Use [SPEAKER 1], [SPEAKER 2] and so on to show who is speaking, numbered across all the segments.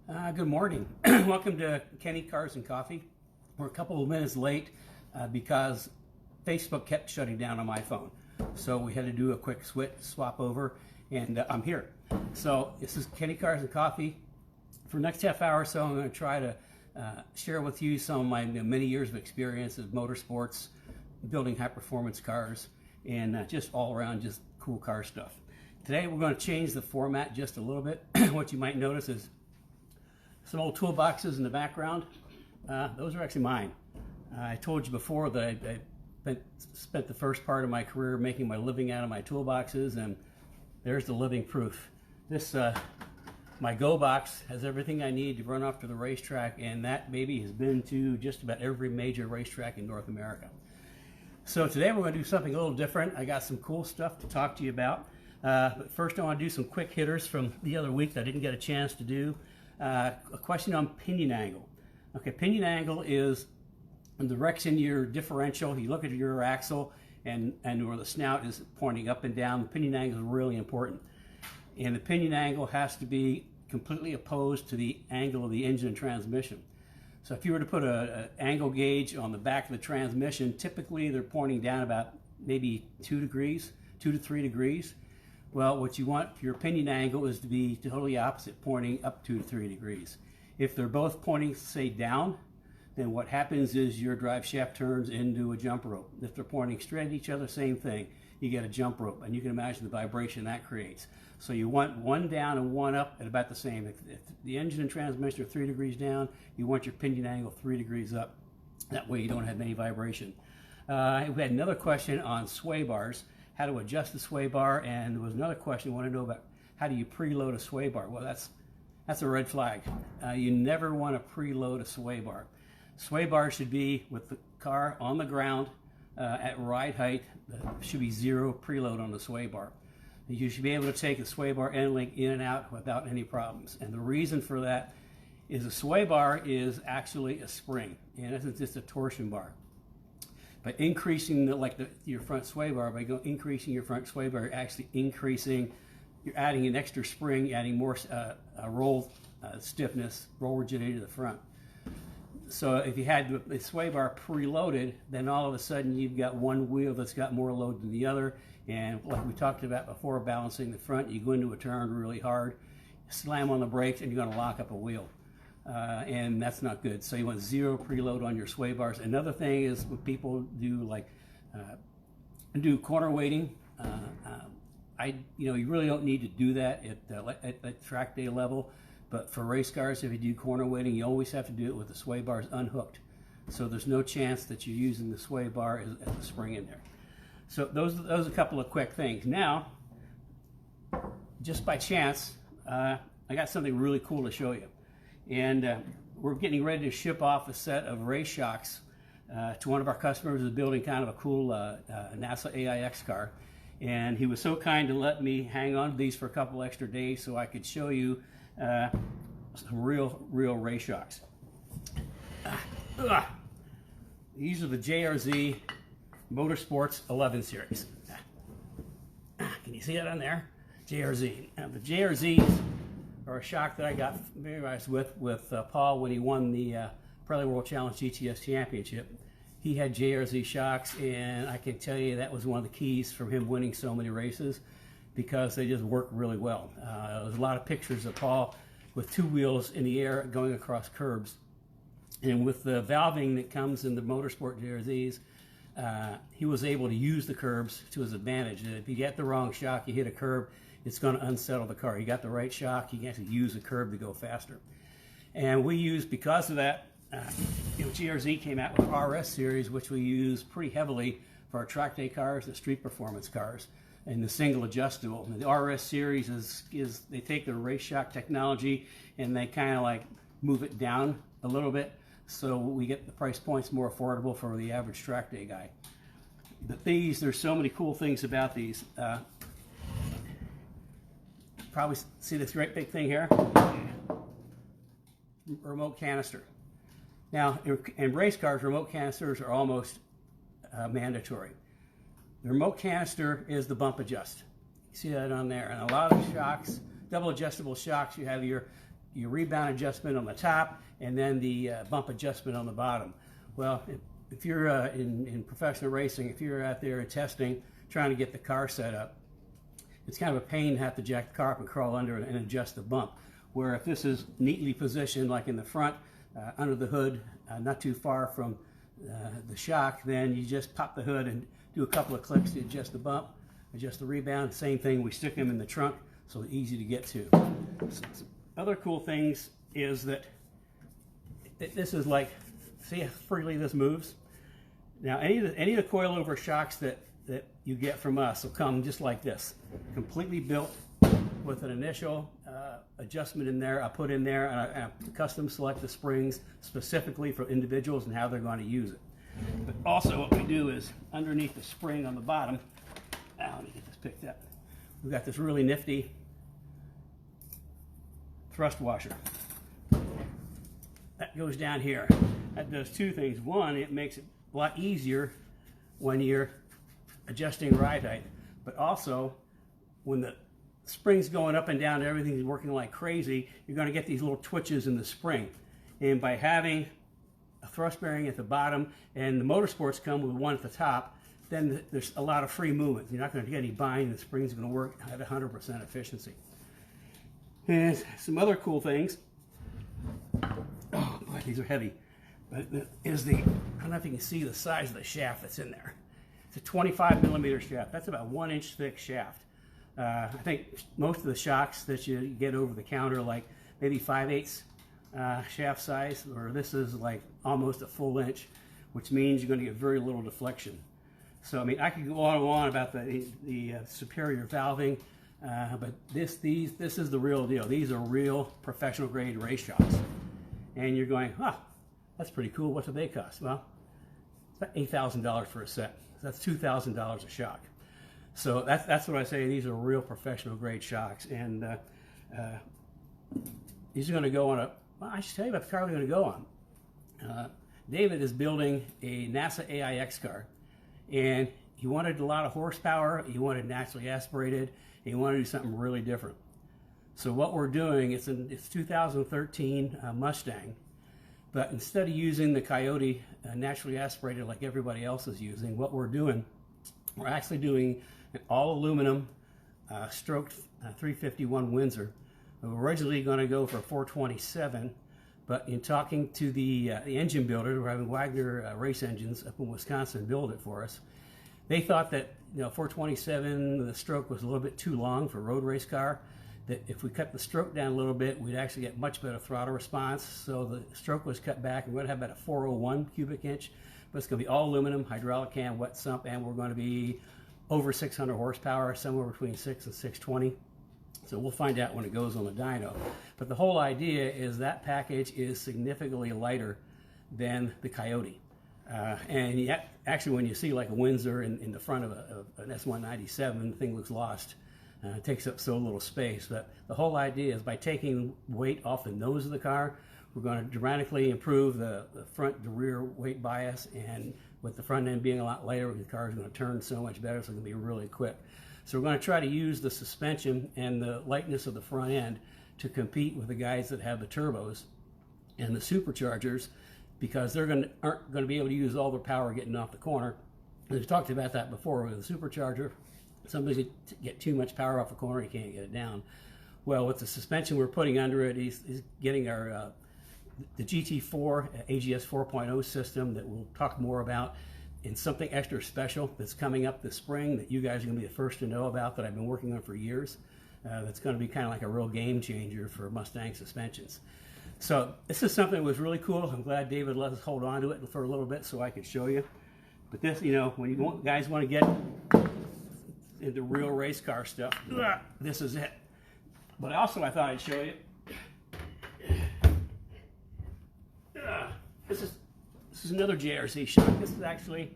[SPEAKER 1] Good morning. Welcome to Kenny Cars and Coffee. We're a couple of minutes late because Facebook kept shutting down on my phone. So we had to do a quick swap over, and I'm here. So this is Kenny Cars and Coffee. For the next half hour or so, I'm going to try to share with you some of my many years of experience of motorsports, building high-performance cars, and just all around just cool car stuff. Today we're going to change the format just a little bit. What you might notice is some old toolboxes in the background. Those are actually mine. I told you before that I spent the first part of my career making my living out of my toolboxes, and there's the living proof. This, my Go Box has everything I need to run off to the racetrack, and that baby has been to just about every major racetrack in North America. So today we're going to do something a little different. I got some cool stuff to talk to you about. But first I want to do some quick hitters from the other week that I didn't get a chance to do. A question on pinion angle. Okay, pinion angle is the direction your differential, you look at your axle and where the snout is pointing up and down. The pinion angle is really important. And the pinion angle has to be completely opposed to the angle of the engine and transmission. So if you were to put an angle gauge on the back of the transmission, typically they're pointing down about maybe 2 to 3 degrees. Well, what you want for your pinion angle is to be totally opposite, pointing up 2 to 3 degrees. If they're both pointing, say, down, then what happens is your drive shaft turns into a jump rope. If they're pointing straight at each other, same thing. You get a jump rope, and you can imagine the vibration that creates. So you want one down and one up at about the same. If the engine and transmission are 3 degrees down, you want your pinion angle 3 degrees up. That way you don't have any vibration. We had another question on sway bars, how to adjust the sway bar, and there was another question I want to know about how do you preload a sway bar. Well, that's a red flag. You never want to preload a sway bar. Sway bar should be with the car on the ground at ride height. There should be 0 preload on the sway bar. You should be able to take the sway bar end link in and out without any problems. And the reason for that is a sway bar is actually a spring. In essence, it's a torsion bar. By increasing your front sway bar, increasing your front sway bar, you're actually you're adding an extra spring, adding more roll stiffness, roll rigidity to the front. So if you had the sway bar preloaded, then all of a sudden you've got one wheel that's got more load than the other. And like we talked about before, balancing the front, you go into a turn really hard, slam on the brakes, and you're going to lock up a wheel. And that's not good. So you want 0 preload on your sway bars. Another thing is when people do do corner weighting. You really don't need to do that at track day level. But for race cars, if you do corner weighting, you always have to do it with the sway bars unhooked. So there's no chance that you're using the sway bar as a spring in there. So those are a couple of quick things. Now, just by chance, I got something really cool to show you. And we're getting ready to ship off a set of race shocks to one of our customers who's building kind of a cool NASA AIX car. And he was so kind to let me hang on to these for a couple extra days so I could show you some real race shocks. These are the JRZ Motorsports 11 series. Can you see that on there? JRZ. Now the JRZs are a shock that I got familiarized with Paul when he won the Pirelli World Challenge GTS Championship. He had JRZ shocks, and I can tell you that was one of the keys for him winning so many races because they just work really well. There's a lot of pictures of Paul with 2 wheels in the air going across curbs. And with the valving that comes in the Motorsport JRZs, he was able to use the curbs to his advantage. And if you get the wrong shock, you hit a curb, it's going to unsettle the car. You got the right shock, you can actually use the curb to go faster. And we use, because of that, GRZ came out with RS series, which we use pretty heavily for our track day cars and street performance cars, and the single adjustable. And the RS series is they take the race shock technology and they kind of move it down a little bit, so we get the price points more affordable for the average track day guy. But there's so many cool things about these. Probably see this great big thing here, remote canister. Now, in race cars, remote canisters are almost mandatory. The remote canister is the bump adjust. You see that on there. And a lot of shocks, double adjustable shocks, you have your your rebound adjustment on the top, and then the bump adjustment on the bottom. Well, if you're in professional racing, if you're out there testing, trying to get the car set up, it's kind of a pain to have to jack the car up and crawl under and adjust the bump. Where if this is neatly positioned, like in the front, under the hood, not too far from the shock, then you just pop the hood and do a couple of clicks to adjust the bump, adjust the rebound. Same thing, we stick them in the trunk, so it's easy to get to. Some other cool things is that this is like, see how freely this moves? Now, any of the coilover shocks that you get from us will come just like this, completely built with an initial adjustment in there. I put in there and I custom select the springs specifically for individuals and how they're going to use it. But also what we do is underneath the spring on the bottom, let me get this picked up, we've got this really nifty thrust washer. That goes down here. That does two things. One, it makes it a lot easier when you're adjusting ride height, but also when the spring's going up and down and everything's working like crazy, you're going to get these little twitches in the spring. And by having a thrust bearing at the bottom and the Motorsports come with one at the top, then there's a lot of free movement. You're not going to get any bind, and the spring's going to work at 100% efficiency. And some other cool things. Oh boy, these are heavy. But is the, I don't know if you can see the size of the shaft that's in there. It's a 25 millimeter shaft. That's about 1 inch thick shaft. I think most of the shocks that you get over the counter, like maybe 5/8 shaft size, or this is like almost a full inch, which means you're going to get very little deflection. So I mean, I could go on and on about the superior valving, but this is the real deal. These are real professional grade race shocks. And you're going, that's pretty cool. What do they cost? Well, it's about $8,000 for a set. That's $2,000 a shock. So that's what I say. These are real professional grade shocks, and these are going to go on well, I should tell you about the car we're going to go on. David is building a NASA AIX car, and he wanted a lot of horsepower. He wanted naturally aspirated. And he wanted to do something really different. So what we're doing, it's 2013 Mustang, but instead of using the Coyote naturally aspirated like everybody else is using, what we're doing, we're actually doing an all aluminum stroked 351 Windsor. We were originally going to go for 427, but in talking to the engine builder, we're having Wagner Race Engines up in Wisconsin build it for us. They thought that 427, the stroke was a little bit too long for a road race car. That if we cut the stroke down a little bit, we'd actually get much better throttle response. So the stroke was cut back. We're going to have about a 401 cubic inch, but it's going to be all aluminum, hydraulic cam, wet sump, and we're going to be over 600 horsepower, somewhere between 6 and 620. So we'll find out when it goes on the dyno. But the whole idea is that package is significantly lighter than the Coyote. And yet, actually, when you see like a Windsor in the front of an S197, the thing looks lost. It takes up so little space. But the whole idea is by taking weight off the nose of the car, we're going to dramatically improve the front to rear weight bias, and with the front end being a lot lighter, the car is going to turn so much better, so it's going to be really quick. So we're going to try to use the suspension and the lightness of the front end to compete with the guys that have the turbos and the superchargers, because they're aren't going to be able to use all their power getting off the corner. And we've talked about that before with the supercharger. Somebody get too much power off the corner, you can't get it down. Well, with the suspension we're putting under it, he's getting our the GT4 AGS 4.0 system that we'll talk more about, and something extra special that's coming up this spring that you guys are going to be the first to know about, that I've been working on for years. That's going to be kind of like a real game changer for Mustang suspensions. So this is something that was really cool. I'm glad David let us hold on to it for a little bit so I could show you. But this, when you guys want to get into real race car stuff, this is it. But also I thought I'd show you, this is another JRC shock. This is actually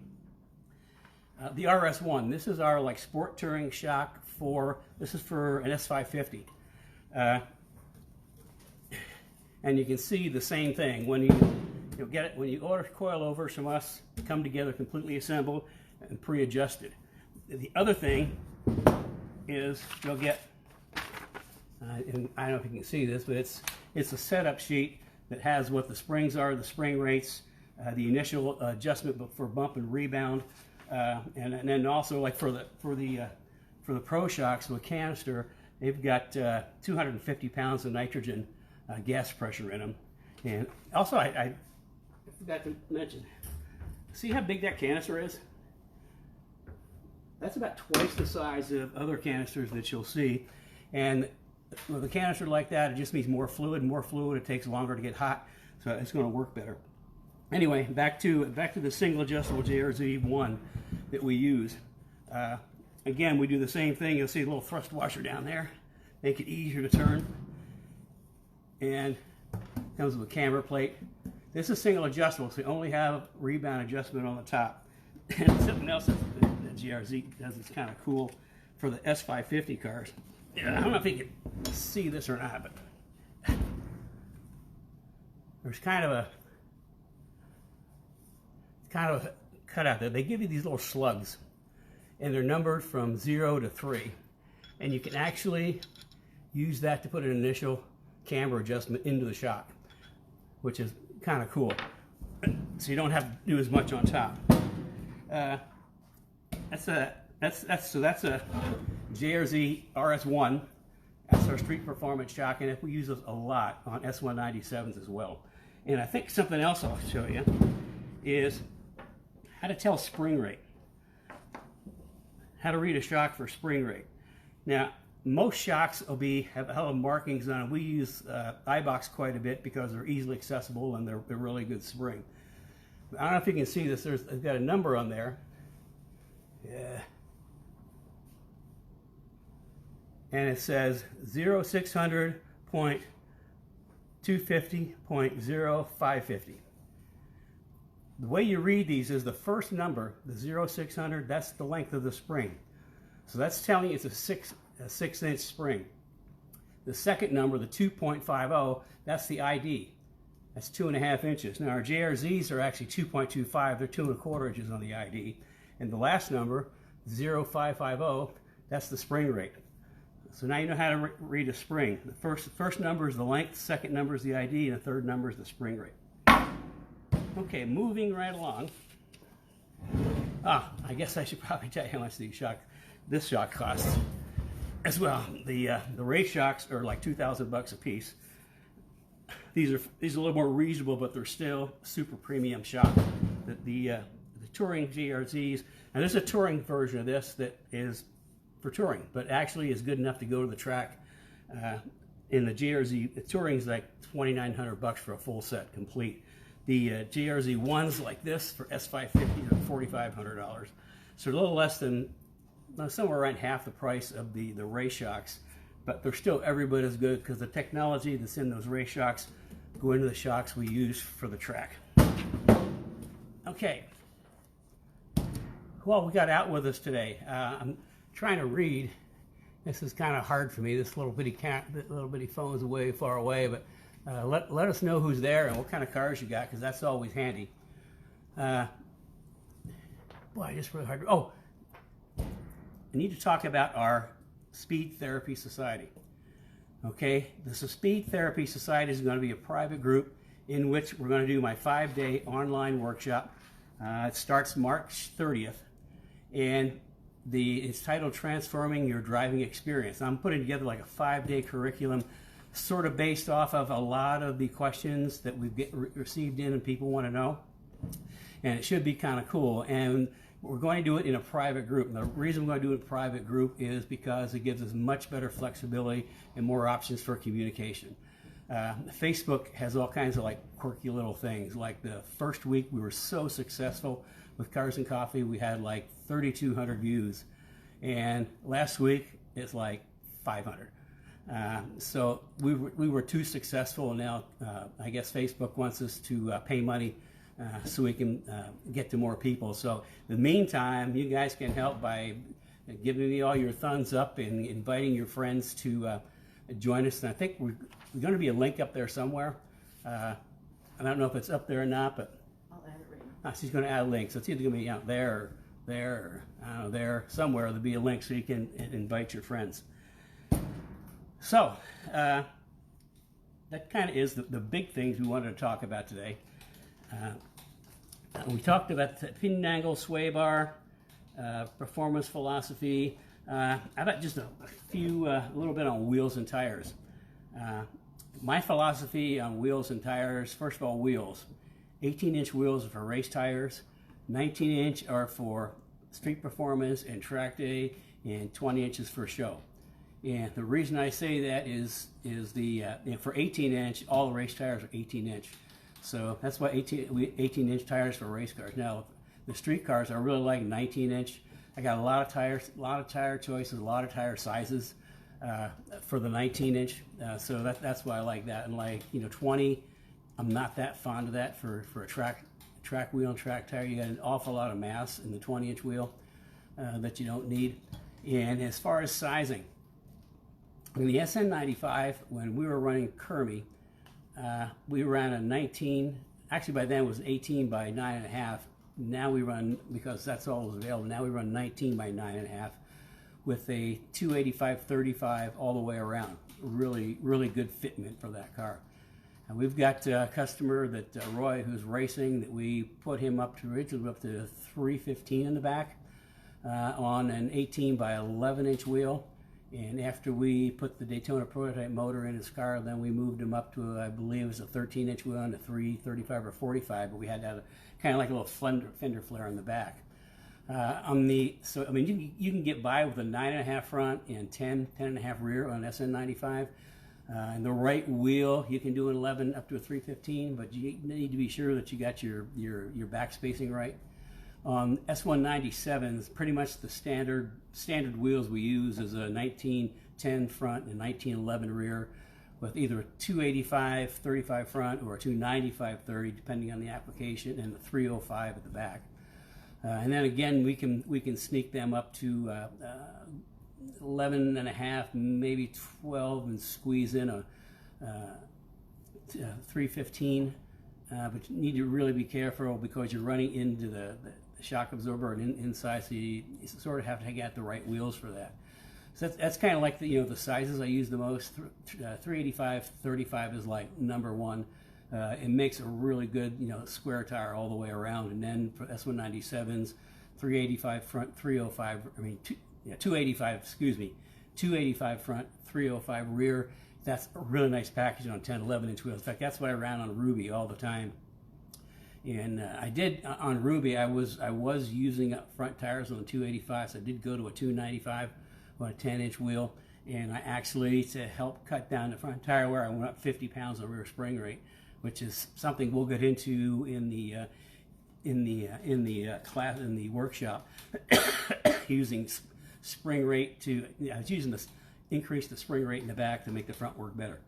[SPEAKER 1] the RS1. This is our sport touring shock this is for an S550. And you can see the same thing when you get it, when you order coilovers from us, come together completely assembled and pre-adjusted. The other thing is you'll get, and I don't know if you can see this, but it's It's a setup sheet that has what the springs are, the spring rates, the initial adjustment for bump and rebound, and then also like for the Pro Shocks with canister, they've got 250 pounds of nitrogen gas pressure in them. And also, I forgot to mention, see how big that canister is? That's about twice the size of other canisters that you'll see. And with a canister like that, it just means more fluid. More fluid, it takes longer to get hot, so it's going to work better. Anyway, back to the single adjustable JRZ1 that we use. Again, we do the same thing. You'll see a little thrust washer down there, make it easier to turn. And comes with a camber plate. This is single adjustable, so you only have rebound adjustment on the top. And something else that the GRZ does is kind of cool for the S550 cars. Yeah, I don't know if you can see this or not, but there's kind of a cutout there. They give you these little slugs, and they're numbered from 0 to 3, and you can actually use that to put an initial camber adjustment into the shock, which is kind of cool. So you don't have to do as much on top. That's a JRZ RS1. That's our street performance shock, and we use those a lot on S197s as well. And I think something else I'll show you is how to tell spring rate. How to read a shock for spring rate. Now, most shocks will have a hell of markings on them. We use iBox quite a bit because they're easily accessible and they're really good spring. I don't know if you can see this. I've got a number on there. Yeah. And it says 0600.250.0550. The way you read these is the first number, the 0600, that's the length of the spring. So that's telling you it's a 6-inch spring. The second number, the 2.50, that's the ID. That's 2.5 inches. Now our JRZs are actually 2.25, they're 2.25 inches on the ID. And the last number, 0550, that's the spring rate. So now you know how to read a spring. The first number is the length, the second number is the ID, and the third number is the spring rate. Okay, moving right along. I guess I should probably tell you how much this shock costs as well. The race shocks are like $2,000 a piece. These are a little more reasonable, but they're still super premium shock. The touring GRZs, and there's a touring version of this that is for touring, but actually is good enough to go to the track. In the GRZ, the touring is like $2,900 for a full set complete. The JRZ ones like this for S550 are $4,500. So a little less than, somewhere around half the price of the race shocks, but they're still every bit as good because the technology that's in those race shocks go into the shocks we use for the track. Okay. Well, we got out with us today. I'm trying to read. This is kind of hard for me. This little bitty phone's way far away, but let us know who's there and what kind of cars you got, because that's always handy. Boy, just really hard. Oh, I need to talk about our Speed Therapy Society. Okay, the Speed Therapy Society is going to be a private group in which we're going to do my 5-day online workshop. It starts March 30th, and it's titled Transforming Your Driving Experience. I'm putting together like a 5-day curriculum sort of based off of a lot of the questions that we've received in and people want to know. And it should be kind of cool. And we're going to do it in a private group. And the reason we're going to do it in a private group is because it gives us much better flexibility and more options for communication. Facebook has all kinds of like quirky little things. Like the first week we were so successful with Cars and Coffee, we had like 3,200 views. And last week it's like 500. So we were too successful, and now I guess Facebook wants us to pay money so we can get to more people. So in the meantime, you guys can help by giving me all your thumbs up and inviting your friends to join us. And I think we're going to be a link up there somewhere. I don't know if it's up there or not, but
[SPEAKER 2] I'll add it right now.
[SPEAKER 1] She's going to add a link. So it's either going to be out there or there, or I don't know, there somewhere. There'll be a link so you can invite your friends. So, that kind of is the big things we wanted to talk about today. We talked about the pinion angle sway bar, performance philosophy. How about just a little bit on wheels and tires. My philosophy on wheels and tires, first of all, wheels. 18-inch wheels are for race tires, 19-inch are for street performance and track day, and 20 inches for show. And the reason I say that is for 18-inch, all the race tires are 18-inch. So that's why 18-inch tires for race cars. Now, the street cars, I really like 19-inch. I got a lot of tires, a lot of tire choices, a lot of tire sizes for the 19-inch. So that's why I like that. And like 20, I'm not that fond of that for a track wheel and track tire. You got an awful lot of mass in the 20-inch wheel that you don't need. And as far as sizing, in the SN95, when we were running Kermie, we ran a 19, actually by then it was 18 by 9.5. Now we run, because that's all that was available, now we run 19 by 9.5 with a 285/35 all the way around. Really, really good fitment for that car. And we've got a customer that Roy, who's racing, that we put him up to originally up to 315 in the back on an 18 by 11-inch wheel. And after we put the Daytona prototype motor in his car, then we moved him up to, I believe it was a 13-inch wheel and a 335 or 45, but we had to have kind of like a little fender flare on the back. So I mean, you can get by with a 9.5 front and 10.5 rear on SN95. And the right wheel, you can do an 11 up to a 315, but you need to be sure that you got your back spacing right. S197s, pretty much the standard wheels we use is a 1910 front and 1911 rear, with either a 285/35 front or a 295/30, depending on the application, and a 305 at the back. And then again, we can sneak them up to 11.5, maybe 12, and squeeze in a 315. But you need to really be careful because you're running into the shock absorber and inside, so you sort of have to get the right wheels for that. So that's kind of like the sizes I use the most. 385/35 is like number one. It makes a really good square tire all the way around. And then for S197s, 385 front, 305. 285. Excuse me, 285 front, 305 rear. That's a really nice package on 10, 11-inch wheels. In fact, that's what I ran on Ruby all the time. And I did on Ruby. I was using up front tires on the 285, so I did go to a 295 on a 10-inch wheel. And I actually, to help cut down the front tire wear, I went up 50 pounds on rear spring rate, which is something we'll get into in the workshop. Using spring rate I was using this. Increase the spring rate in the back to make the front work better.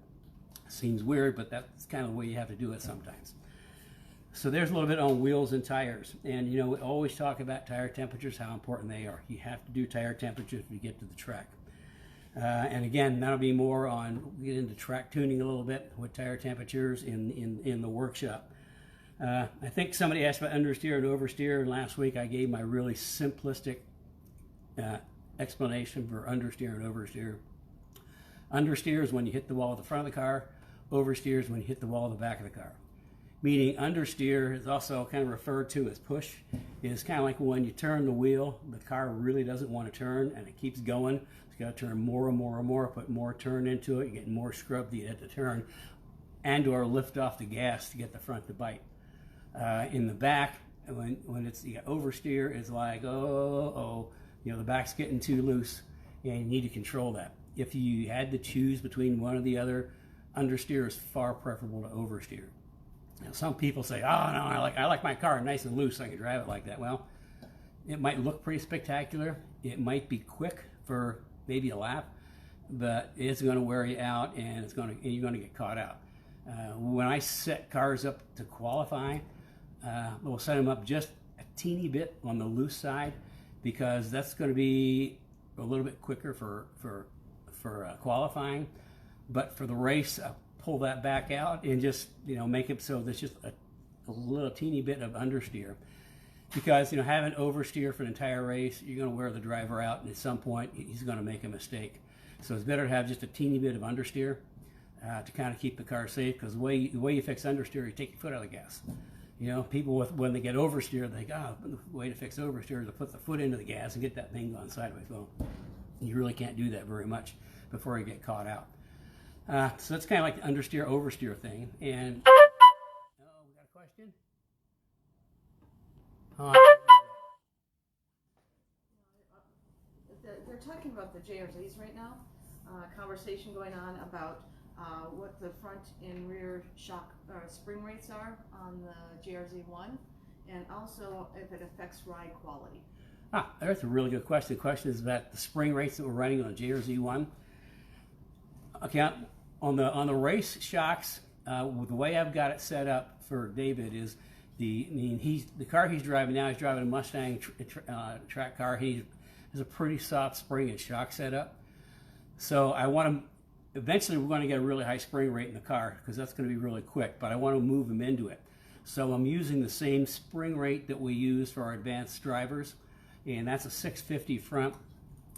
[SPEAKER 1] Seems weird, but that's kind of the way you have to do it sometimes. So there's a little bit on wheels and tires. And we always talk about tire temperatures, how important they are. You have to do tire temperatures if you get to the track. And again, that'll be more on, we'll get into track tuning a little bit with tire temperatures in the workshop. I think somebody asked about understeer and oversteer, and last week I gave my really simplistic explanation for understeer and oversteer. Understeer is when you hit the wall at the front of the car. Oversteer is when you hit the wall at the back of the car. Meaning understeer is also kind of referred to as push. It's kind of like when you turn the wheel, the car really doesn't want to turn and it keeps going. It's got to turn more and more and more, put more turn into it, you get more scrub to get the turn, and or lift off the gas to get the front to bite. In the back, when it's the oversteer, it's like, the back's getting too loose and you need to control that. If you had to choose between one or the other, understeer is far preferable to oversteer. Now, some people say, "Oh no, I like my car nice and loose, so I can drive it like that." Well, it might look pretty spectacular. It might be quick for maybe a lap, but it's going to wear you out, and you're going to get caught out. When I set cars up to qualify, we'll set them up just a teeny bit on the loose side, because that's going to be a little bit quicker for qualifying. But for the race, pull that back out and just make it so there's just a little teeny bit of understeer, because having oversteer for an entire race, you're going to wear the driver out, and at some point he's going to make a mistake. So it's better to have just a teeny bit of understeer. to kind of keep the car safe, because the way you fix understeer, you take your foot out of the gas. You know, people when they get oversteer, they think, oh, the way to fix oversteer is to put the foot into the gas and get that thing going sideways. Well, you really can't do that very much before you get caught out. So it's kind of like the understeer, oversteer thing. And oh, we got a question?
[SPEAKER 2] They're talking about the JRZs right now. Conversation going on about what the front and rear shock spring rates are on the JRZ1, and also if it affects ride quality.
[SPEAKER 1] That's a really good question. The question is about the spring rates that we're running on JRZ1. Okay, on the race shocks, the way I've got it set up for David is the car he's driving now. He's driving a Mustang track car. He has a pretty soft spring and shock setup. So I want to. Eventually, we're going to get a really high spring rate in the car because that's going to be really quick. But I want to move him into it. So I'm using the same spring rate that we use for our advanced drivers, and that's a 650 front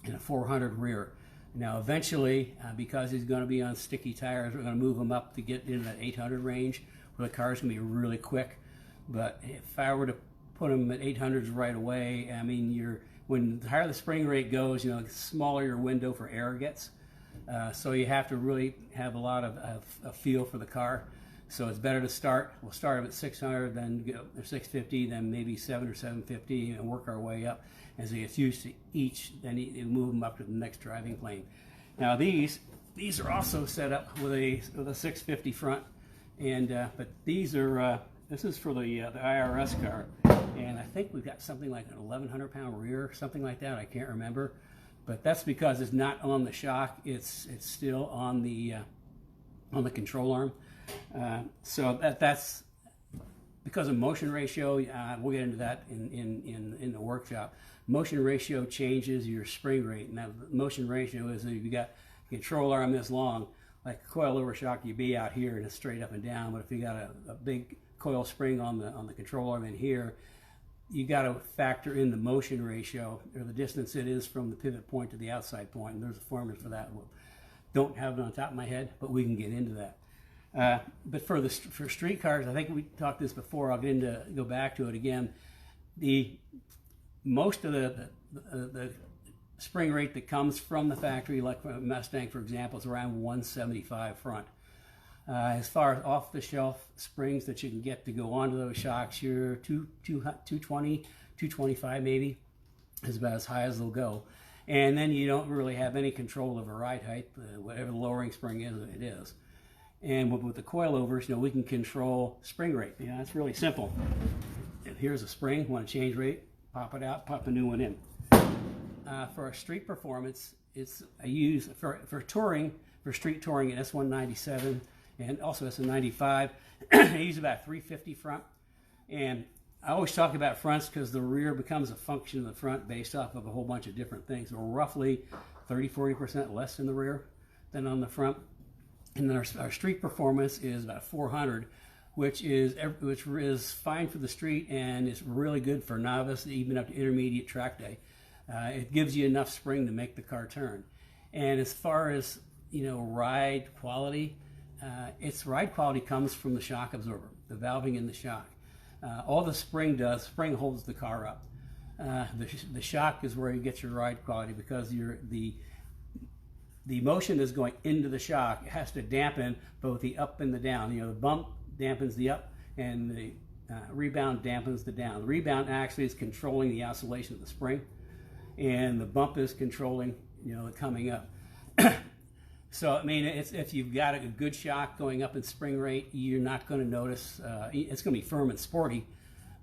[SPEAKER 1] and a 400 rear. Now, eventually, because he's going to be on sticky tires, we're going to move him up to get into that 800 range, where the car is going to be really quick. But if I were to put him at 800s right away, I mean, when the higher the spring rate goes, the smaller your window for air gets. So you have to really have a lot of a feel for the car. So it's better to start. We'll start him at 600, then go or 650, then maybe 7 or 750, and work our way up. As he gets used to each, then you move them up to the next driving plane. Now these are also set up with a 650 front, and but these are this is for the IRS car, and I think we've got something like an 1,100 pound rear, something like that. I can't remember, but that's because it's not on the shock. It's still on the control arm. So that's because of motion ratio. We'll get into that in the workshop. Motion ratio changes your spring rate. Now, the motion ratio is if you got a control arm this long, like a coilover shock, you'd be out here and it's straight up and down. But if you got a big coil spring on the control arm in here, you got to factor in the motion ratio, or the distance it is from the pivot point to the outside point. And there's a formula for that. Don't have it on top of my head, but we can get into that. But for street cars, I think we talked this before. I'll go back to it again. Most of the spring rate that comes from the factory, like Mustang, for example, is around 175 front. As far as off-the-shelf springs that you can get to go onto those shocks, you're 220, 225 maybe, is about as high as they'll go. And then you don't really have any control over ride height. Whatever the lowering spring is, it is. And with the coilovers, we can control spring rate. It's really simple. And here's a spring. Want to change rate? Pop it out. Pop a new one in. For a street performance, I use for touring, for street touring, an S197 and also S195. I use about 350 front. And I always talk about fronts because the rear becomes a function of the front based off of a whole bunch of different things. We're roughly 30-40% less in the rear than on the front. And then our street performance is about 400, which is fine for the street and is really good for novice, even up to intermediate track day. It gives you enough spring to make the car turn. And as far as ride quality, its ride quality comes from the shock absorber, the valving in the shock. All the spring holds the car up. The shock is where you get your ride quality, because the motion is going into the shock. It has to dampen both the up and the down. The bump dampens the up, and the rebound dampens the down. The rebound actually is controlling the oscillation of the spring, and the bump is controlling the coming up. So I mean, if you've got a good shock going up in spring rate, you're not going to notice. It's going to be firm and sporty,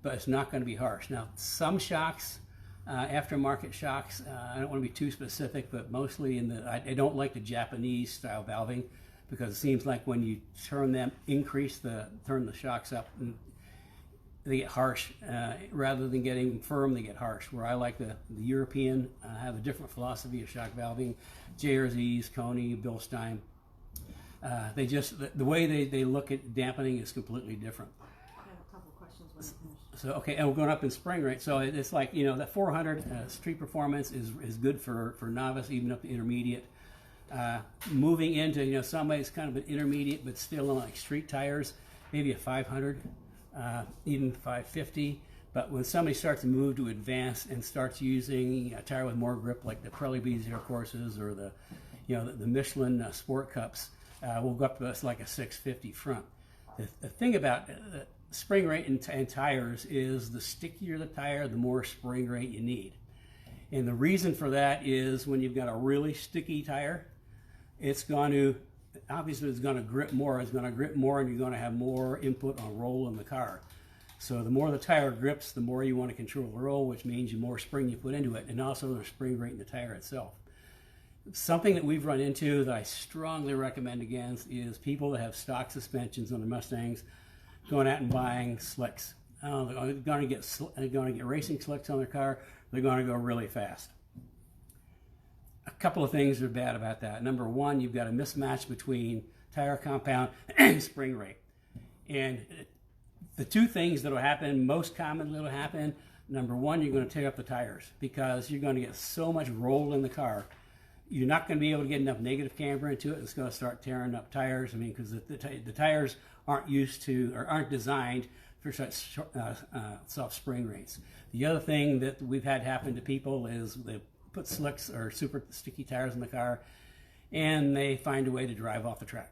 [SPEAKER 1] but it's not going to be harsh. Now, some shocks, aftermarket shocks, I don't want to be too specific, but mostly I don't like the Japanese style valving, because it seems like when you turn the shocks up, they get harsh. Rather than getting firm, they get harsh. Where I like the European, have a different philosophy of shock valving. JRZs, Koni, Bilstein. The way they look at dampening is completely different.
[SPEAKER 2] I have a couple questions when you finish.
[SPEAKER 1] So okay, and we're going up in spring rate. So it's like that 400 street performance is good for novice, even up to intermediate. Moving into, somebody's kind of an intermediate, but still on like street tires, maybe a 500, even 550. But when somebody starts to move to advance and starts using a tire with more grip, like the Pirelli B Zero Courses or the Michelin Sport Cups, we'll go up to us like a 650 front. The thing about spring rate and tires is the stickier the tire, the more spring rate you need. And the reason for that is when you've got a really sticky tire, it's going to grip more. It's going to grip more, and you're going to have more input on roll in the car. So the more the tire grips, the more you want to control the roll, which means the more spring you put into it, and also the spring rate in the tire itself. Something that we've run into that I strongly recommend against is people that have stock suspensions on their Mustangs going out and buying slicks. They're going to get racing slicks on their car. They're going to go really fast. A couple of things are bad about that. Number one, you've got a mismatch between tire compound and spring rate. And the two things that will happen, most commonly will happen, number one, you're going to tear up the tires because you're going to get so much roll in the car. You're not going to be able to get enough negative camber into it. It's going to start tearing up tires. Because the tires aren't used to or aren't designed for such soft spring rates. The other thing that we've had happen to people is they put slicks or super sticky tires in the car, and they find a way to drive off the track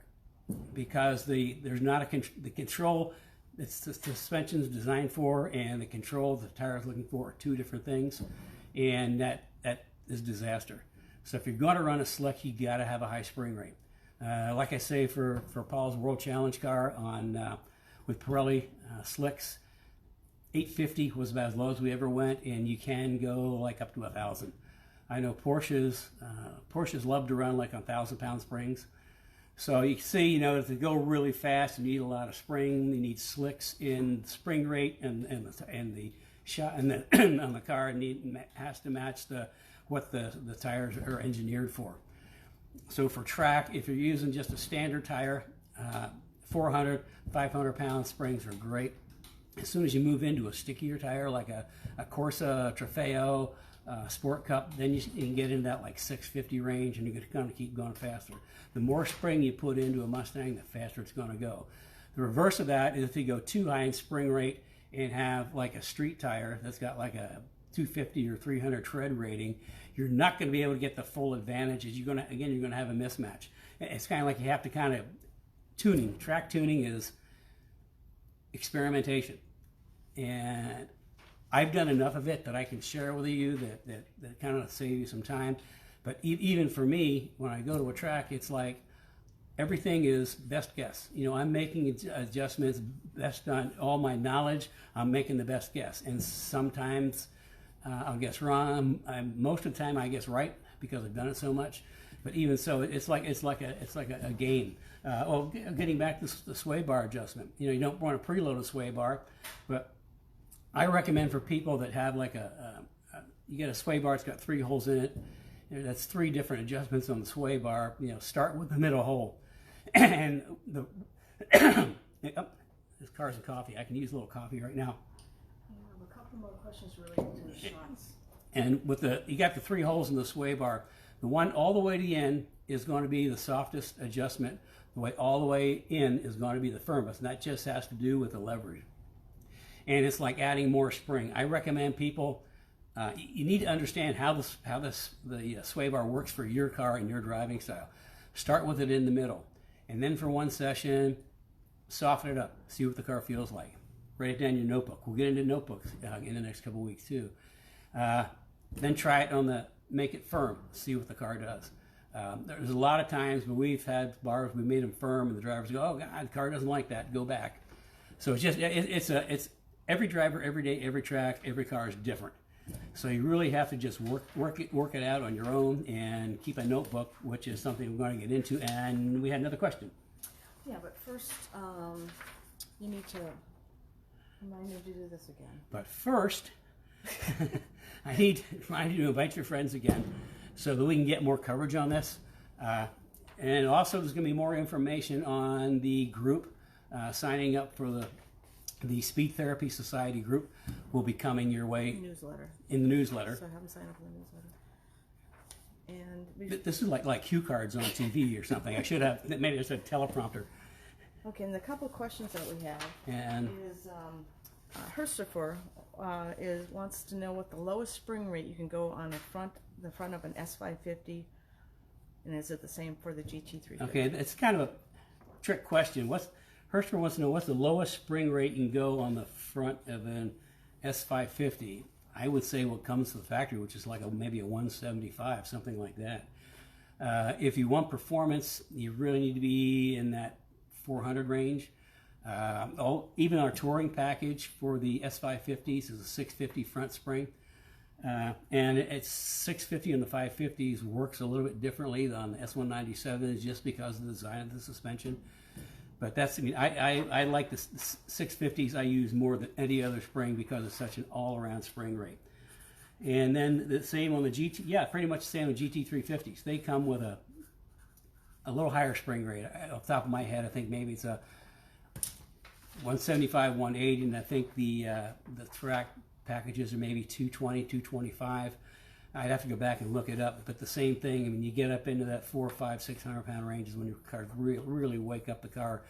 [SPEAKER 1] because there's not the control. It's the suspension is designed for, and the control the tire is looking for are two different things, and that is disaster. So if you're going to run a slick, you got to have a high spring rate. Like I say, for Paul's World Challenge car with Pirelli slicks, 850 was about as low as we ever went, and you can go like up to 1,000. I know Porsches love to run like on 1,000-pound springs. So you can see, to go really fast, you need a lot of spring. You need slicks in spring rate, and the shot and on the car has to match what the tires are engineered for. So for track, if you're using just a standard tire, 400, 500-pound springs are great. As soon as you move into a stickier tire like a Corsa, Trofeo, Sport Cup, then you can get into that like 650 range, and you're going to keep going faster. The more spring you put into a Mustang, the faster it's going to go. The reverse of that is if you go too high in spring rate and have like a street tire that's got like a 250 or 300 tread rating, you're not going to be able to get the full advantages. You're going to have a mismatch. It's kind of like you have to kind of track tuning is experimentation. And I've done enough of it that I can share with you that kind of save you some time. But even for me, when I go to a track, it's like everything is best guess. I'm making adjustments based on all my knowledge. I'm making the best guess. And sometimes I'll guess wrong. Most of the time I guess right because I've done it so much. But even so, it's like a game. Getting back to the sway bar adjustment. You don't want to preload a sway bar, but I recommend for people that have like you get a sway bar. It's got 3 holes in it. That's 3 different adjustments on the sway bar. Start with the middle hole, and this Cars and Coffee. I can use a little coffee right now.
[SPEAKER 2] I have a couple more questions related to the shots.
[SPEAKER 1] And you got the 3 holes in the sway bar. The one all the way to the end is going to be the softest adjustment. The way all the way in is going to be the firmest, and that just has to do with the leverage. And it's like adding more spring. I recommend people. You need to understand how the sway bar works for your car and your driving style. Start with it in the middle, and then for one session, soften it up. See what the car feels like. Write it down in your notebook. We'll get into notebooks in the next couple of weeks too. Then try it make it firm. See what the car does. There's a lot of times when we've had bars, we made them firm, and the drivers go, "Oh God, the car doesn't like that. Go back." So it's every driver, every day, every track, every car is different. So you really have to just work it out on your own and keep a notebook, which is something we're going to get into. And we had another question.
[SPEAKER 2] Yeah, but first, you need to remind me to do this again.
[SPEAKER 1] But first, I need to remind you to invite your friends again so that we can get more coverage on this. And also, there's going to be more information on the group. Signing up for the Speed Therapy Society group will be coming your way
[SPEAKER 2] Newsletter.
[SPEAKER 1] in the newsletter.
[SPEAKER 2] So I haven't signed up for the newsletter. And
[SPEAKER 1] This is like cue cards on TV or something. I should have, maybe it's a teleprompter.
[SPEAKER 2] okay, and the couple questions that we have
[SPEAKER 1] And
[SPEAKER 2] is Herstifer wants to know what the lowest spring rate you can go on the front of an S550, and is it the same for the GT350?
[SPEAKER 1] okay, it's kind of a trick question. Herster wants to know what's the lowest spring rate you can go on the front of an S550. I would say what comes to the factory, which is like maybe a 175, something like that. If you want performance, you really need to be in that 400 range. Even our touring package for the S550s is a 650 front spring. And it's 650 on the 550s works a little bit differently than the S197s just because of the design of the suspension. But that's, I mean, I like the 650s. I use more than any other spring because it's such an all-around spring rate. And then the same on the GT, yeah, pretty much the same on GT350s. They come with a little higher spring rate. Off the top of my head, I think maybe it's a 175, 180, and I think the track packages are maybe 220, 225. I'd have to go back and look it up, but the same thing. I mean, you get up into that 400, 500, 600 pound ranges when your cars really wake up the car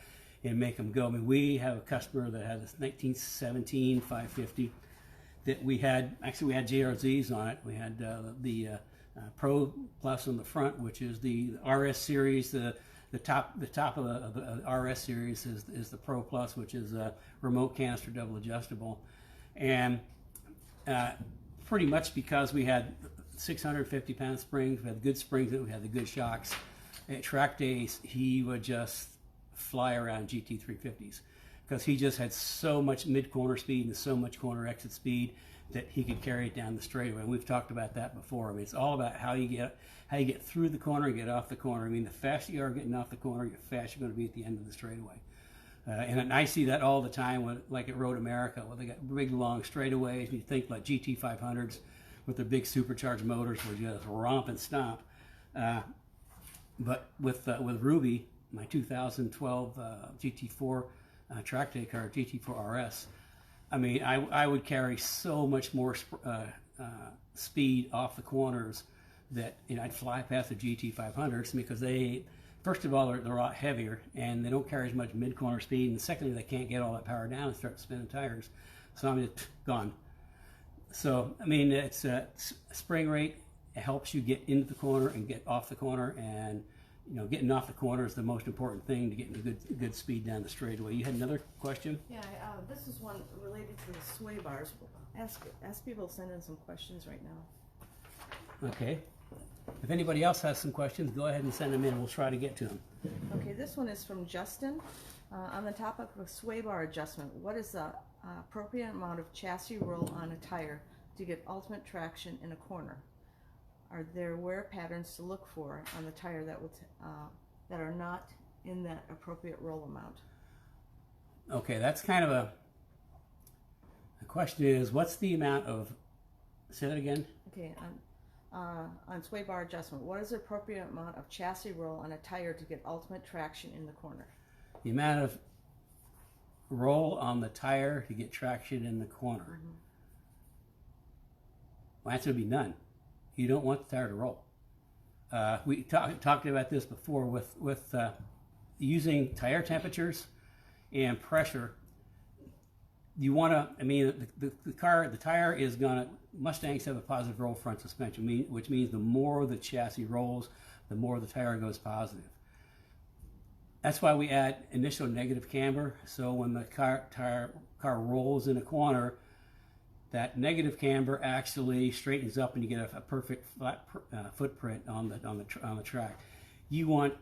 [SPEAKER 1] and make them go. I mean, we have a customer that had this 1917 550 that we had JRZs on it. We had the Pro Plus on the front, which is the RS series. The top of the RS series is the Pro Plus, which is a remote canister double adjustable, and pretty much because we had 650 pound springs, we had good springs, we had the good shocks. At track days, he would just fly around GT350s because he just had so much mid-corner speed and so much corner exit speed that he could carry it down the straightaway. And we've talked about that before. I mean, it's all about how you get through the corner and get off the corner. I mean, the faster you are getting off the corner, the faster you're going to be at the end of the straightaway. And I see that all the time, like at Road America, where they got big, long straightaways. And you think like GT500s with their big supercharged motors where you just romp and stomp. But with Ruby, my 2012 GT4 track day car, GT4 RS, I mean, I would carry so much more speed off the corners that I'd fly past the GT500s because first of all, they're a lot heavier and they don't carry as much mid-corner speed. And secondly, they can't get all that power down and start spinning tires. So I'm just gone. So, I mean, it's spring rate. It helps you get into the corner and get off the corner. And, getting off the corner is the most important thing to getting a good speed down the straightaway. You had another question?
[SPEAKER 2] Yeah, this is one related to the sway bars. Ask people to send in some questions right now.
[SPEAKER 1] Okay. If anybody else has some questions, go ahead and send them in. We'll try to get to them.
[SPEAKER 2] Okay, this one is from Justin. On the topic of sway bar adjustment, what is the appropriate amount of chassis roll on a tire to get ultimate traction in a corner? Are there wear patterns to look for on the tire that are not in that appropriate roll amount?
[SPEAKER 1] Okay, that's kind of the question is, what's the amount of, say that again?
[SPEAKER 2] Okay, on sway bar adjustment, what is the appropriate amount of chassis roll on a tire to get ultimate traction in the corner?
[SPEAKER 1] The amount of roll on the tire to get traction in the corner. Mm-hmm. Well, that's going to be none. You don't want the tire to roll. We talked about this before with using tire temperatures and pressure. You want to, I mean, the tire is going to, Mustangs have a positive roll front suspension, which means the more the chassis rolls, the more the tire goes positive. That's why we add initial negative camber. So when the car rolls in a corner, that negative camber actually straightens up and you get a perfect flat footprint on the track. You want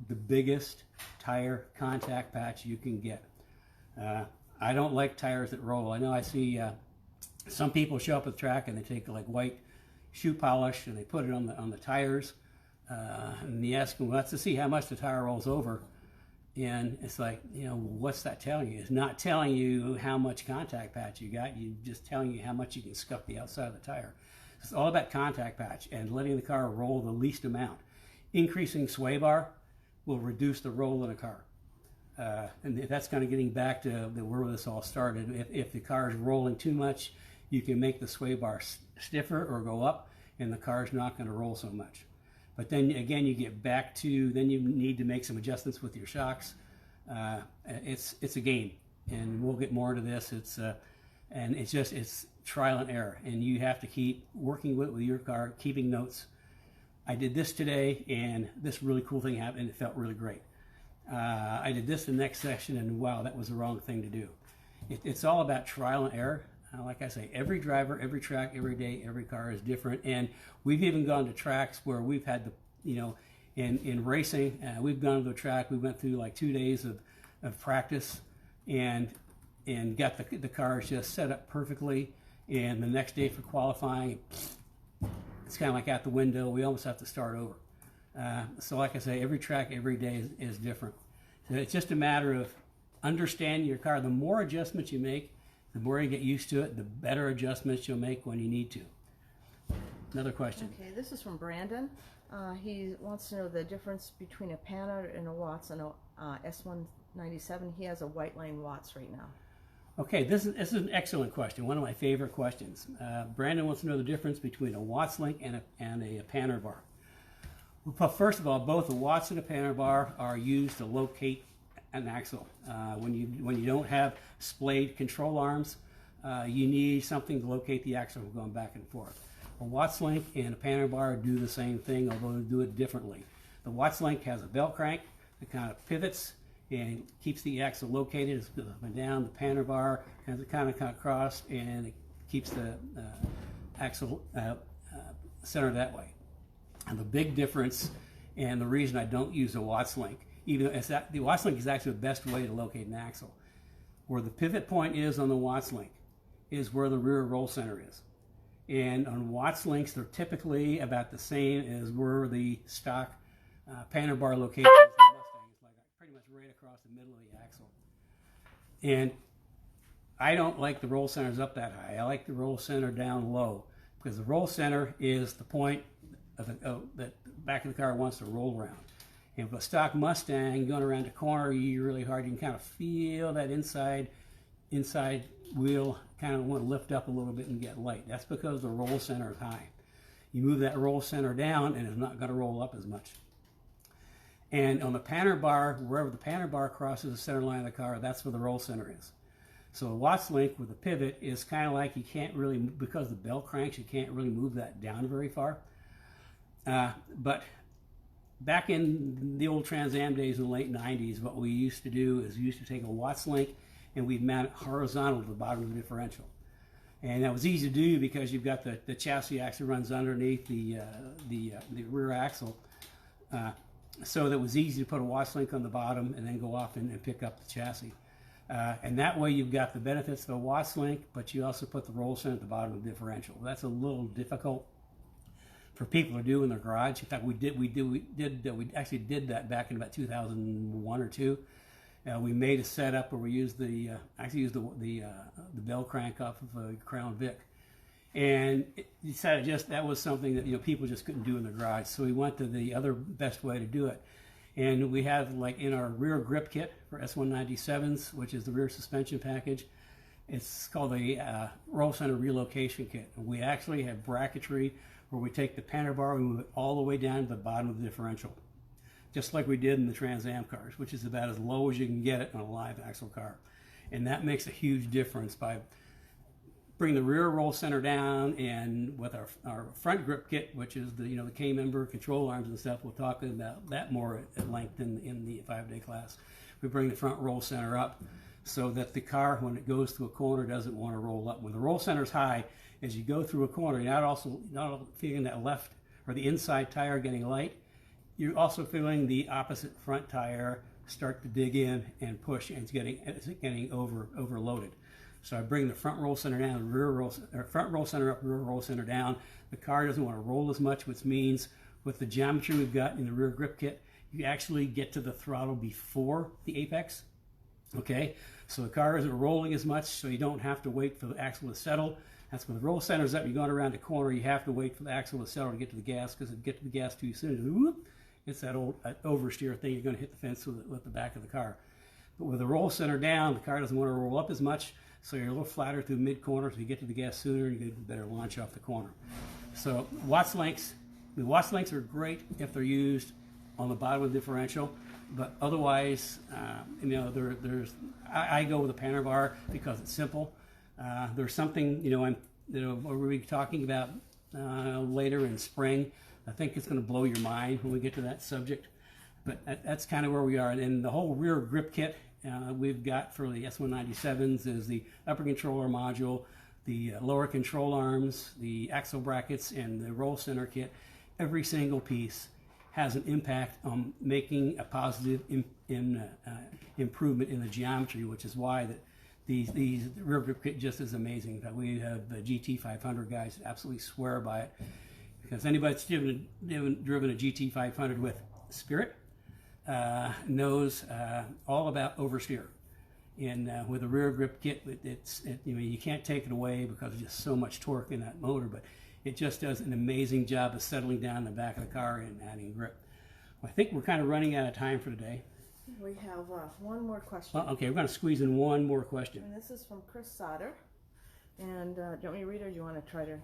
[SPEAKER 1] the biggest tire contact patch you can get. I don't like tires that roll. I know I see some people show up at the track and they take like white shoe polish and they put it on the tires. And you ask them, well, that's to see how much the tire rolls over. And it's like, what's that telling you? It's not telling you how much contact patch you got. You're just telling you how much you can scuff the outside of the tire. It's all about contact patch and letting the car roll the least amount. Increasing sway bar will reduce the roll in a car. And that's kind of getting back to where this all started. If the car is rolling too much, you can make the sway bar stiffer or go up. and the car's not going to roll so much. But then again, you get back to, then you need to make some adjustments with your shocks. It's a game, and we'll get more into this. And it's trial and error, and you have to keep working with your car, keeping notes. I did this today, and this really cool thing happened, and it felt really great. I did this the next session, and wow, that was the wrong thing to do. It's all about trial and error. Like I say, every driver, every track, every day, every car is different. And we've even gone to tracks where we've had in racing, we've gone to the track, we went through like 2 days of practice and got the cars just set up perfectly. And the next day for qualifying, it's kind of like out the window. We almost have to start over. So like I say, every track, every day is different. So it's just a matter of understanding your car. The more adjustments you make, the more you get used to it, the better adjustments you'll make when you need to. Another question.
[SPEAKER 2] Okay, this is from Brandon. He wants to know the difference between a Panhard and a Watts and a S197. He has a White Line Watts right now.
[SPEAKER 1] Okay, this is an excellent question. One of my favorite questions. Brandon wants to know the difference between a Watts link and a Panhard bar. Well, first of all, both a Watts and a Panhard bar are used to locate an axle. When you don't have splayed control arms, you need something to locate the axle going back and forth. A Watts link and a Panhard bar do the same thing, although they do it differently. The Watts link has a belt crank that kind of pivots and keeps the axle located. It's up and down. The Panhard bar has it kind of crossed, and it keeps the axle centered that way. And the big difference, and the reason I don't use a Watts link, even though the Watts link is actually the best way to locate an axle. Where the pivot point is on the Watts link is where the rear roll center is. And on Watts links, they're typically about the same as where the stock Panhard bar location is on Mustangs, like pretty much right across the middle of the axle. And I don't like the roll centers up that high. I like the roll center down low, because the roll center is the point of that the back of the car wants to roll around. And with a stock Mustang going around the corner, you're really hard. You can kind of feel that inside wheel kind of want to lift up a little bit and get light. That's because the roll center is high. You move that roll center down, and it's not going to roll up as much. And on the Panhard bar, wherever the Panhard bar crosses the center line of the car, that's where the roll center is. So the Watts link with the pivot is kind of like you can't really, because the belt cranks, you can't really move that down very far. But back in the old Trans Am days in the late 90s, what we used to do is we used to take a Watts link and we'd mount it horizontal to the bottom of the differential. And that was easy to do because you've got the chassis axle runs underneath the rear axle. So that was easy to put a Watts link on the bottom and then go off and pick up the chassis. And that way you've got the benefits of a Watts link, but you also put the roll center at the bottom of the differential. That's a little difficult for people to do in their garage. In fact, we actually did that back in about 2001 or 2. We made a setup where we used the bell crank off of a Crown Vic, and it decided that was something that people just couldn't do in the garage. So we went to the other best way to do it, and we have, like, in our rear grip kit for S197s, which is the rear suspension package. It's called the roll center relocation kit. And we actually have bracketry where we take the Panhard bar, we move it all the way down to the bottom of the differential, just like we did in the Trans Am cars, which is about as low as you can get it on a live axle car. And that makes a huge difference by bringing the rear roll center down, and with our front grip kit, which is the K-member control arms and stuff. We'll talk about that more at length in the 5-day class. We bring the front roll center up so that the car, when it goes through a corner, doesn't want to roll up. When the roll center is high, as you go through a corner, you're not feeling that left or the inside tire getting light. You're also feeling the opposite front tire start to dig in and push, and it's getting overloaded. So I bring the front roll center down, front roll center up, rear roll center down. The car doesn't want to roll as much, which means with the geometry we've got in the rear grip kit, you actually get to the throttle before the apex. Okay, so the car isn't rolling as much, so you don't have to wait for the axle to settle. That's when the roll center's up, you're going around the corner, you have to wait for the axle to settle to get to the gas, because if you get to the gas too soon, whoop, it's that old oversteer thing. You're going to hit the fence with the back of the car. But with the roll center down, the car doesn't want to roll up as much, so you're a little flatter through mid-corner, so you get to the gas sooner and you get a better launch off the corner. So Watts links, the Watts links are great if they're used on the bottom of the differential, but otherwise, I go with a Panavar because it's simple. There's something, we'll be talking about later in spring. I think it's going to blow your mind when we get to that subject, but that's kind of where we are. And the whole rear grip kit we've got for the S197s is the upper controller module, the lower control arms, the axle brackets, and the roll center kit. Every single piece has an impact on making a positive improvement in the geometry, which is why that these rear grip kit just is amazing. In fact, we have the GT500 guys that absolutely swear by it, because anybody that's driven a GT500 with Spirit knows all about oversteer. And with a rear grip kit, you can't take it away because there's just so much torque in that motor, but it just does an amazing job of settling down the back of the car and adding grip. Well, I think we're kind of running out of time for today.
[SPEAKER 2] We have one more question.
[SPEAKER 1] Well, okay, we're going to squeeze in one more question.
[SPEAKER 2] And this is from Chris Sauter. And do you want me to read it, or do you want to try to?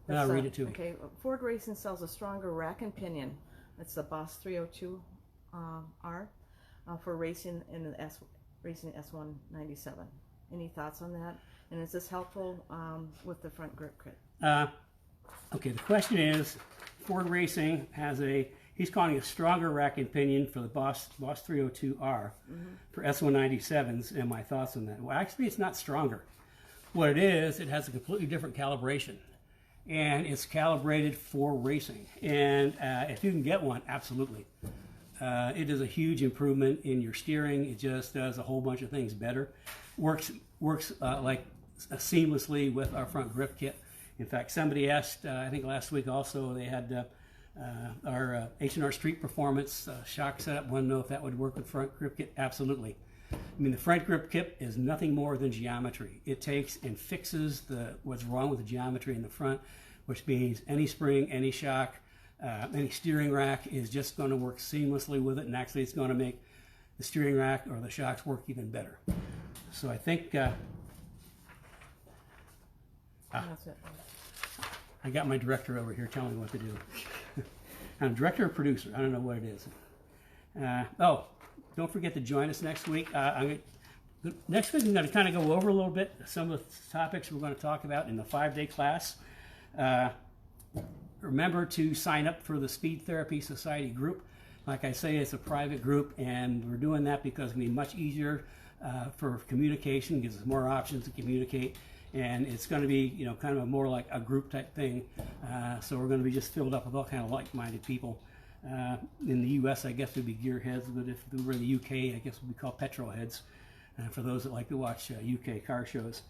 [SPEAKER 1] I'll read it too.
[SPEAKER 2] Okay, Ford Racing sells a stronger rack and pinion. It's the Boss 302 R for racing in the Racing S197. Any thoughts on that? And is this helpful with the front grip kit?
[SPEAKER 1] Okay, the question is, Ford Racing has he's calling a stronger rack and pinion for the Boss 302R for S197s, and my thoughts on that. Well, actually, it's not stronger. What it is, it has a completely different calibration, and it's calibrated for racing. And if you can get one, absolutely. It is a huge improvement in your steering. It just does a whole bunch of things better. Works like seamlessly with our front grip kit. In fact, somebody asked, I think last week also, they had our H&R Street Performance shock setup. Want to know if that would work with front grip kit? Absolutely. I mean, the front grip kit is nothing more than geometry. It takes and fixes what's wrong with the geometry in the front, which means any spring, any shock, any steering rack is just going to work seamlessly with it, and actually it's going to make the steering rack or the shocks work even better. So I think
[SPEAKER 2] That's it.
[SPEAKER 1] I got my director over here telling me what to do. I'm director or producer, I don't know what it is. Don't forget to join us next week. Next week I'm going to kind of go over a little bit some of the topics we're going to talk about in the 5-day class. Remember to sign up for the Speed Therapy Society group. Like I say, it's a private group, and we're doing that because it'll be much easier for communication, gives us more options to communicate, and it's going to be, kind of more like a group type thing. So we're going to be just filled up with all kind of like-minded people. In the U.S., I guess we'd be gearheads, but if we were in the U.K., I guess we'd be called petrol heads. For those that like to watch UK car shows.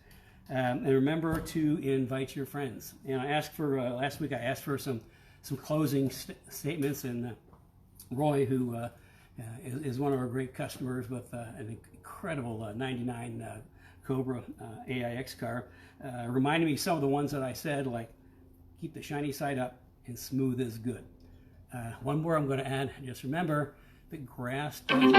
[SPEAKER 1] And remember to invite your friends. And I asked for, last week I asked for some closing statements, and Roy, who is one of our great customers with an incredible 99 Cobra AIX car, reminded me some of the ones that I said, like keep the shiny side up and smooth is good. One more I'm going to add, just remember that grass doesn't...